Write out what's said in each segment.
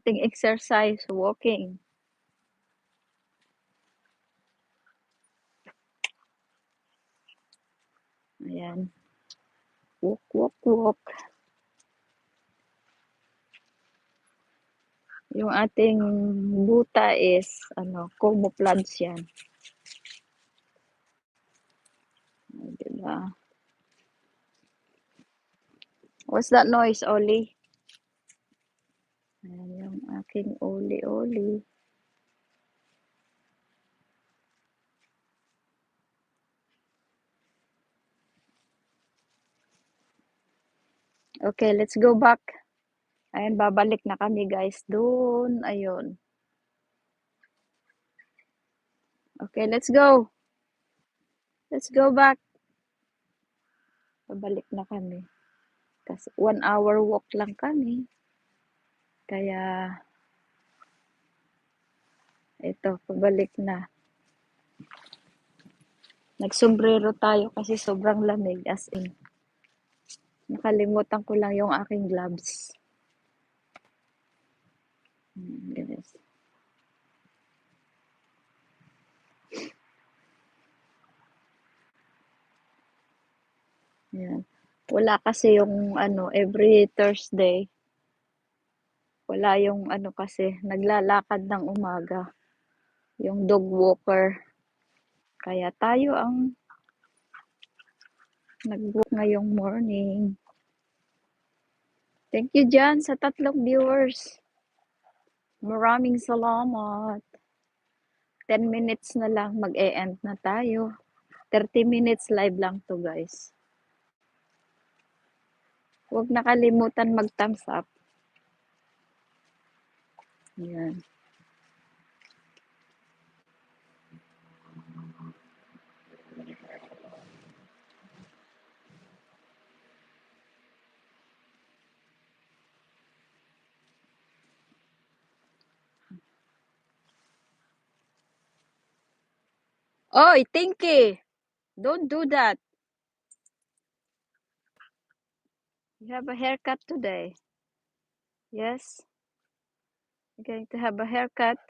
ating exercise, walking. Ayan. Walk, walk, walk. Yung ating buta is, como plants yan. Diba? What's that noise, Oli? Ayan yung aking Oli. Okay, let's go back. Ayan, babalik na kami guys doon. Ayun. Okay, let's go. Let's go back. Babalik na kami. Kasi 1 hour walk lang kami. Kaya, ito, pabalik na. Nagsombrero tayo kasi sobrang lamig, as in. Nakalimutan ko lang yung aking gloves. Guys. Yan. Wala kasi yung every Thursday. Wala yung kasi naglalakad ng umaga. Yung dog walker. Kaya tayo ang nag-walk ngayong morning. Thank you Jan sa 3 viewers. Maraming salamat. 10 minutes na lang mag-e-end na tayo. 30 minutes live lang to guys. Huwag nakalimutan mag-thumbs up. Yan. Oy, Tinky! Don't do that. You have a haircut today. Yes? You're going to have a haircut?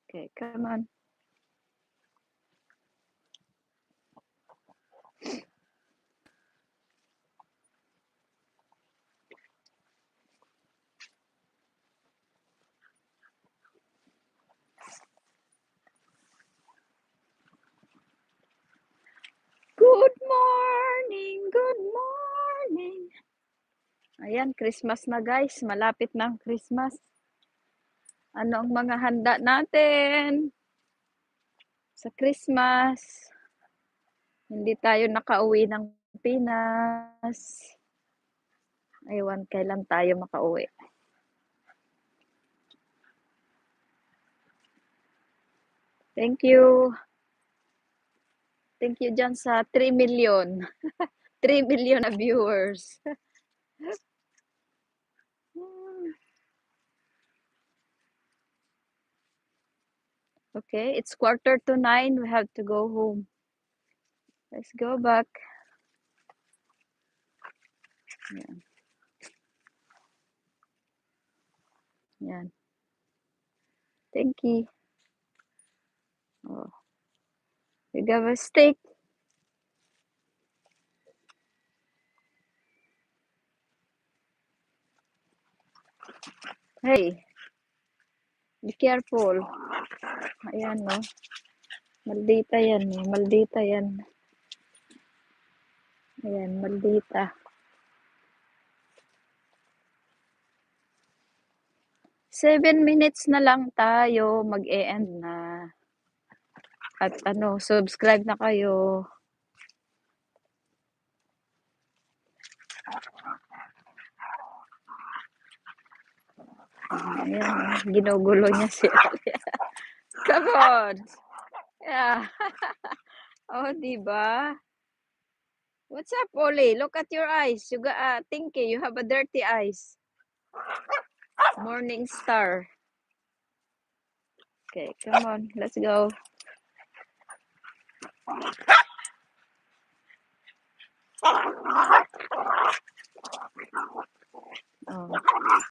Okay, come on. Good morning! Good morning! Ayan, Christmas na guys. Malapit na ang Christmas. Ano ang mga handa natin sa Christmas? Hindi tayo nakauwi ng Pinas. Aywan, kailan tayo makauwi? Thank you. Thank you dyan sa 3 million. 3 million na viewers. Okay, it's 8:45. We have to go home. Let's go back. Yan. Yan. Thank you. Oh. You got a steak. Hey, be careful. Ayan, no. Maldita yan, eh. Maldita yan. Ayan, maldita. 7 minutes na lang tayo. Mag-e-end na. At subscribe na kayo. Ayan, ginugulo niya si Alia. Come on! Yeah. Oh, diba? What's up, Oli? Look at your eyes. You got Tinky, you have a dirty eyes. Morning star. Okay, come on. Let's go. Oh.